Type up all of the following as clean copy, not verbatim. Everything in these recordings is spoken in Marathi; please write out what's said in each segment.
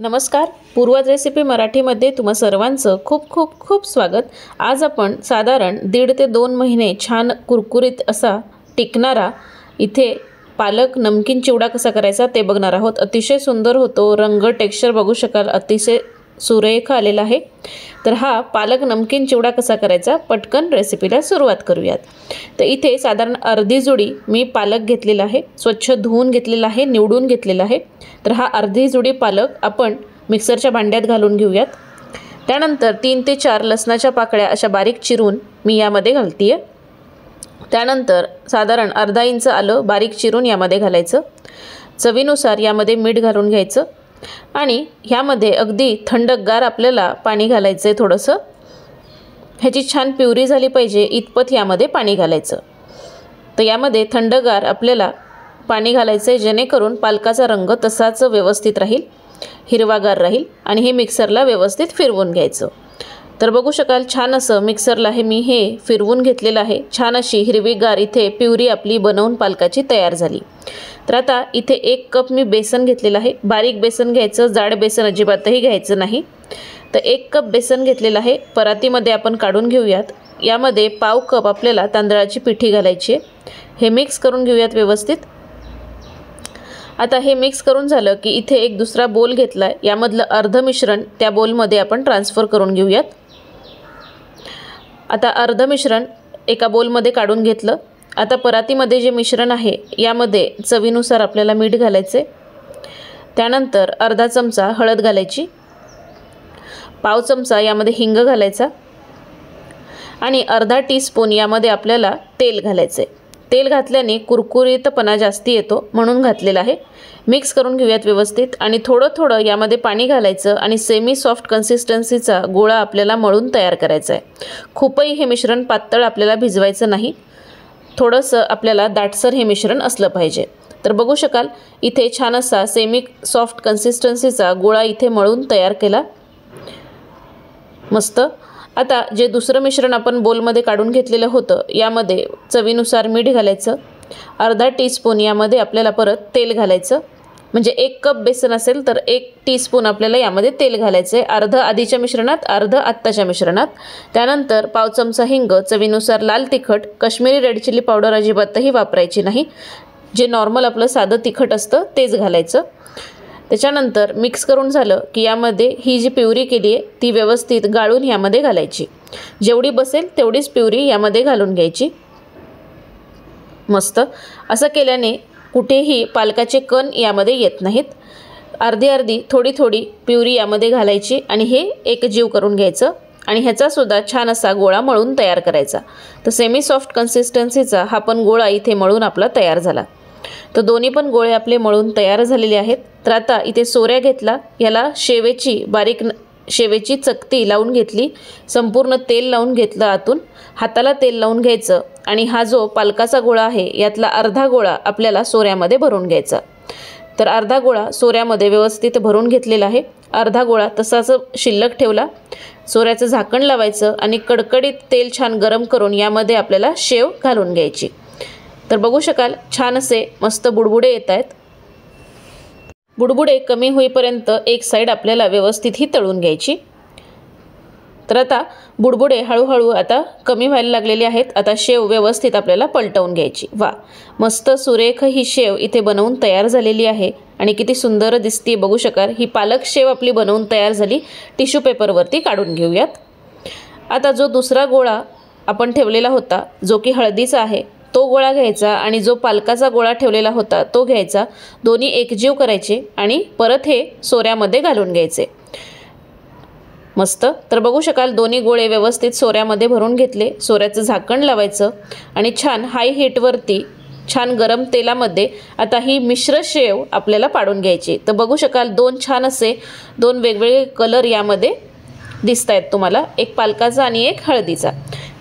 नमस्कार, पूर्वज रेसिपी मराठीमध्ये तुम्हा सर्वांचं खूप खूप खूप स्वागत। आज आपण साधारण 1.5 ते 2 महिने छान कुरकुरीत असा टिकणारा इथे पालक नमकीन चिवडा कसा करायचा ते बघणार आहोत। अतिशय सुंदर होतो, रंग टेक्स्चर बघू शकाल, अतिशय सुरेख आलेला आहे। तर हा पालक नमकीन चिवडा कसा करायचा पटकन रेसिपीला सुरुवात करूयात। तर इथे साधारण अर्धी जुडी मी पालक घेतलेला आहे, स्वच्छ धुवून घेतलेला आहे, निवडून घेतलेला आहे। तर हा अर्धी जुडी पालक आपण मिक्सरच्या भांड्यात घालून घेऊयात। त्यानंतर 3 ते 4 लसणाच्या पाकळ्या अशा बारीक चिरून मी यामध्ये घालतीये। त्यानंतर साधारण अर्धा इंच आलं बारीक चिरून यामध्ये घालायचं। चवीनुसार यामध्ये मीठ घालून घ्यायचं आणि ह्यामध्ये अगदी थंडगार आपल्याला पाणी घालायचं आहे। थोडंसं ह्याची छान प्युरी झाली पाहिजे इतपत यामध्ये पाणी घालायचं। तर यामध्ये थंडगार आपल्याला पाणी घालायचं आहे, जेणेकरून पालकाचा रंग तसाच व्यवस्थित राहील, हिरवागार राहील आणि हे मिक्सरला व्यवस्थित फिरवून घ्यायचं। तर बघू शकाल छान असं मिक्सरला मी हे फिरवून घेतलेलं आहे। छान अशी हिरवीगार इथे प्युरी आपली बनवून पालकाची तयार झाली। तर आता इथे 1 कप मी बेसन घेतलेलं आहे। बारीक बेसन घ्यायचं, जाड बेसन अजिबातही घ्यायचं नाही। तर 1 कप बेसन घेतलेलं आहे, परातीमध्ये आपण काढून घेऊयात। यामध्ये पाव कप आपल्याला तांदळाची पिठी घालायची आहे। हे मिक्स करून घेऊयात व्यवस्थित। आता हे मिक्स करून झालं की इथे एक दुसरा बोल घेतला, यामधलं अर्ध मिश्रण त्या बोलमध्ये आपण ट्रान्सफर करून घेऊयात। आता अर्ध मिश्रण एका बोलमध्ये काढून घेतलं। आता परातीमध्ये जे मिश्रण आहे यामध्ये चवीनुसार आपल्याला मीठ घालायचे। त्यानंतर अर्धा चमचा हळद घालायची, पाव चमचा यामध्ये हिंग घालायचा आणि अर्धा टीस्पून यामध्ये आपल्याला तेल घालायचे। तेल घातल्याने कुरकुरीतपणा जास्ती येतो म्हणून घातलेला आहे। मिक्स करून घेऊयात व्यवस्थित आणि थोडं थोडं यामध्ये पाणी घालायचं आणि सेमी सॉफ्ट कन्सिस्टन्सीचा गोळा आपल्याला मळून तयार करायचा आहे। खूपही हे मिश्रण पातळ आपल्याला भिजवायचं नाही, थोडंसं आपल्याला दाटसर हे मिश्रण असलं पाहिजे। तर बघू शकाल इथे छान असा सेमी सॉफ्ट कन्सिस्टन्सीचा गोळा इथे मळून तयार केला, मस्त। आता जे दुसरं मिश्रण आपण बोलमध्ये काढून घेतलेलं होतं यामध्ये चवीनुसार मीठ घालायचं, अर्धा टीस्पून यामध्ये आपल्याला परत तेल घालायचं। म्हणजे 1 कप बेसन असेल तर 1 टीस्पून आपल्याला यामध्ये तेल घालायचं आहे, अर्ध आधीच्या मिश्रणात, अर्ध आत्ताच्या मिश्रणात। त्यानंतर पाव चमचा हिंग, चवीनुसार लाल तिखट, काश्मीरी रेड चिली पावडर अजिबातही वापरायची नाही, जे नॉर्मल आपलं साधं तिखट असतं तेच घालायचं। त्याच्यानंतर मिक्स करून झालं की यामध्ये ही जी प्युरी केली आहे ती व्यवस्थित गाळून यामध्ये घालायची। जेवढी बसेल तेवढीच प्युरी यामध्ये घालून घ्यायची, मस्त। असं केल्याने कुठेही पालकाचे कण यामध्ये येत नाहीत। अर्धी अर्धी थोडी थोडी प्युरी यामध्ये घालायची आणि हे एकजीव करून घ्यायचं आणि ह्याचा सुद्धा छान असा गोळा मळून तयार करायचा। तर सेमी सॉफ्ट कन्सिस्टन्सीचा हा पण गोळा इथे मळून आपला तयार झाला। तर दोन्ही पण गोळे आपले मळून तयार झालेले आहेत। तर आता इथे सोऱ्या घेतला, याला बारीक शेवेची चकती लावून घेतली, संपूर्ण तेल लावून घेतलं, आतून हाताला तेल लावून घ्यायचं आणि हा जो पालकाचा गोळा आहे यातला अर्धा गोळा आपल्याला सोऱ्यामध्ये भरून घ्यायचा। तर अर्धा गोळा सोऱ्यामध्ये व्यवस्थित भरून घेतलेला आहे, अर्धा गोळा तसाच शिल्लक ठेवला। सोऱ्याचं झाकण लावायचं आणि कडकडीत तेल छान गरम करून यामध्ये आपल्याला शेव घालून घ्यायची। तर बघू शकाल छान असे मस्त बुडबुडे येत आहेत। बुडबुडे कमी होईपर्यंत एक साईड आपल्याला व्यवस्थित ही तळून घ्यायची। तर आता बुडबुडे हळूहळू आता कमी व्हायला लागलेले आहेत। आता शेव व्यवस्थित आपल्याला पलटवून घ्यायची। वा, मस्त सुरेख ही शेव इथे बनवून तयार झालेली आहे आणि किती सुंदर दिसते बघू शकाल। ही पालक शेव आपली बनवून तयार झाली। टिश्यू पेपरवरती काढून घेऊयात। आता जो दुसरा गोळा आपण ठेवलेला होता जो की हळदीचा आहे तो गोळा घ्यायचा आणि जो पालकाचा गोळा ठेवलेला होता तो घ्यायचा, दोन्ही एकजीव करायचे आणि परत हे सोऱ्यामध्ये घालून घ्यायचे, मस्त। तर बघू शकाल दोन्ही गोळे व्यवस्थित सोऱ्यामध्ये भरून घेतले। सोऱ्याचं झाकण लावायचं आणि छान हाय हीटवरती छान गरम तेलामध्ये आता ही मिश्र शेव आपल्याला पाडून घ्यायची। तर बघू शकाल छान असे 2 वेगवेगळे कलर यामध्ये दिसत आहेत तुम्हाला, एक पालकाचा आणि एक हळदीचा।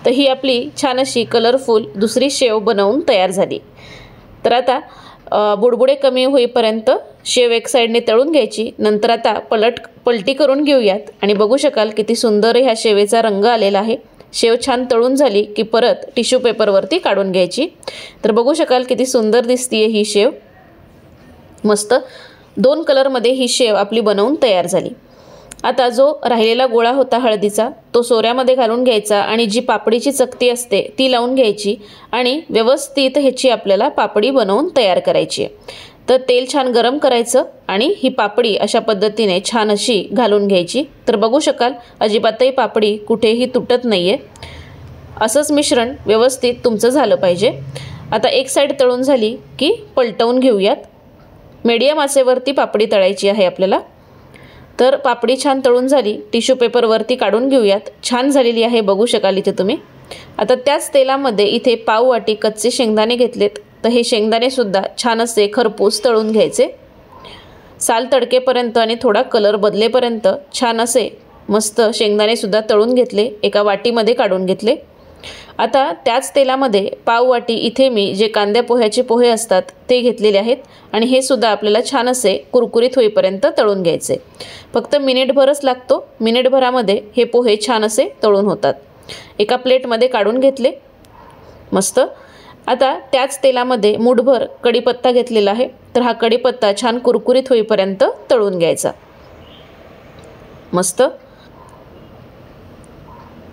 तर ही आपली छान अशी कलरफुल दुसरी शेव बनवून तयार झाली। तर आता बुडबुडे कमी होईपर्यंत शेव एक साईडने तळून घ्यायची। नंतर आता पलटी करून घेऊयात आणि बघू शकाल किती सुंदर ह्या शेवेचा रंग आलेला आहे। शेव छान तळून झाली की परत टिश्यू पेपरवरती काढून घ्यायची। तर बघू शकाल किती सुंदर दिसतीये ही शेव, मस्त। 2 कलरमध्ये ही शेव आपली बनवून तयार झाली। आता जो राहिलेला गोळा होता हळदीचा तो सोऱ्यामध्ये घालून घ्यायचा आणि जी पापडीची चकती असते ती लावून घ्यायची आणि व्यवस्थित ह्याची आपल्याला पापडी बनवून तयार करायची आहे। तर तेल छान गरम करायचं आणि ही पापडी अशा पद्धतीने छान अशी घालून घ्यायची। तर बघू शकाल अजिबातही पापडी कुठेही तुटत नाहीये। असंच मिश्रण व्यवस्थित तुमचं झालं पाहिजे। आता एक साइड तळून झाली की पलटवून घेऊयात। मीडियम आचेवरती पापडी तळायची आहे आपल्याला। तर पापडी छान तळून झाली, टिश्यू पेपरवरती काढून घेऊयात। छान झालेली आहे, बघू शकाल इथे तुम्ही। आता त्याच तेलामध्ये इथे पाव वाटी कच्चे शेंगदाणे घेतलेत। तर हे शेंगदाणे सुद्धा छान असे खरपूस तळून घ्यायचे। साल तडकेपर्यंत आणि थोडा कलर बदलेपर्यंत छान असे मस्त शेंगदाणे सुद्धा तळून घेतले, एका वाटीमध्ये काढून घेतले। आता त्याच तेलामध्ये पाव वाटी इथे मी जे कांद्या पोह्याचे पोहे असतात ते घेतलेले आहेत आणि हे सुद्धा आपल्याला छान असे कुरकुरीत होईपर्यंत तळून घ्यायचे। फक्त मिनिटभरच लागतो, मिनिटभरामध्ये हे पोहे छान असे तळून होतात। एका प्लेटमध्ये काढून घेतले मस्त। आता त्याच तेलामध्ये मुठभर कढीपत्ता घेतलेला आहे। तर हा कढीपत्ता छान कुरकुरीत होईपर्यंत तळून घ्यायचा मस्त।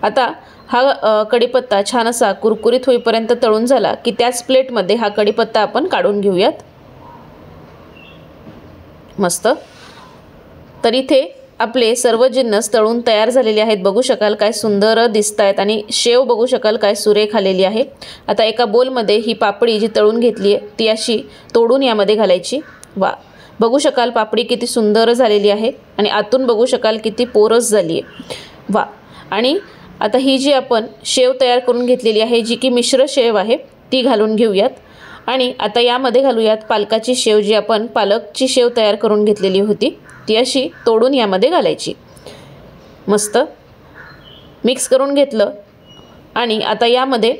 आता हा कढीपत्ता छान असा कुरकुरीत होईपर्यंत तळून झाला की त्याच प्लेटमध्ये हा कढीपत्ता आपण काढून घेऊयात मस्त। तर इथे आपले सर्व जिन्नस तळून तयार झालेले आहेत, बघू शकाल काय सुंदर दिसतायत आणि शेव बघू शकाल काय सुरेख आलेली आहे। आता एका बोलमध्ये ही पापडी जी तळून घेतली आहे ती अशी तोडून यामध्ये घालायची। वा, बघू शकाल पापडी किती सुंदर झालेली आहे आणि आतून बघू शकाल किती पोरस झाली आहे। वा, आणि आता ही जी आपण शेव तयार करून घेतलेली आहे जी की मिश्र शेव आहे ती घालून घेऊयात आणि आता यामध्ये घालूयात पालकाची शेव। जी आपण पालकची शेव तयार करून घेतलेली होती ती अशी तोडून यामध्ये घालायची मस्त। मिक्स करून घेतलं आणि आता यामध्ये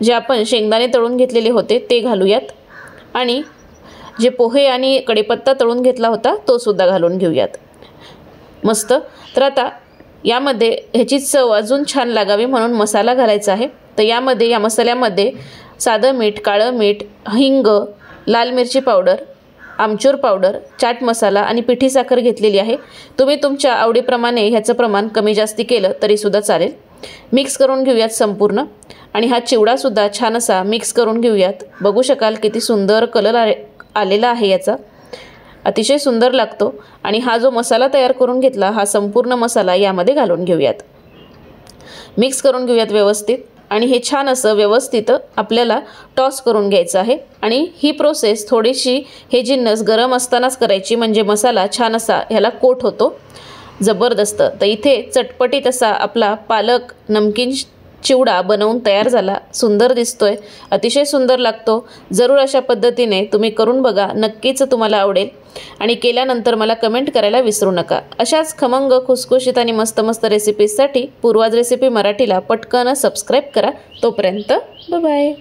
जे आपण शेंगदाणे तळून घेतलेले होते ते घालूयात आणि जे पोहे आणि कढीपत्ता तळून घेतला होता तो सुद्धा घालून घेऊयात मस्त। तर आता यामध्ये ह्याची चव अजून छान लागावी म्हणून मसाला घालायचा आहे। तर यामध्ये या मसाल्यामध्ये साधं मीठ, काळं मीठ, हिंग, लाल मिरची पावडर, आमचूर पावडर, चाट मसाला आणि पिठी साखर घेतलेली आहे। तुम्ही तुमच्या आवडीप्रमाणे ह्याचं प्रमाण कमी जास्ती केलं तरी सुद्धा चालेल। मिक्स करून घेऊयात संपूर्ण आणि हा चिवडा सुद्धा छान असा मिक्स करून घेऊयात। बघू शकाल किती सुंदर कलर आलेला आहे याचा, अतिशय सुंदर लागतो। आणि हा जो मसाला तयार करून घेतला हा संपूर्ण मसाला यामध्ये घालून घेऊयात, मिक्स करून घेऊयात व्यवस्थित आणि हे छान असं व्यवस्थित आपल्याला टॉस करून घ्यायचं आहे। आणि ही प्रोसेस थोडीशी हे जिन्नस गरम असतानाच करायची म्हणजे मसाला छान असा ह्याला कोट होतो जबरदस्त। तर इथे चटपटीत असा आपला पालक नमकीन चिवडा बनवून तयार झाला, सुंदर दिसतोय, अतिशय सुंदर लागतो। जरूर अशा पद्धतीने तुम्ही करून बघा, नक्कीच तुम्हाला आवडेल आणि केल्यानंतर मला कमेंट करायला विसरू नका। अशाच खमंग खुसखुशीत आणि मस्त मस्त रेसिपीजसाठी पूर्वाज रेसिपी मराठीला पटकन सबस्क्राईब करा। तोपर्यंत बाय बाय।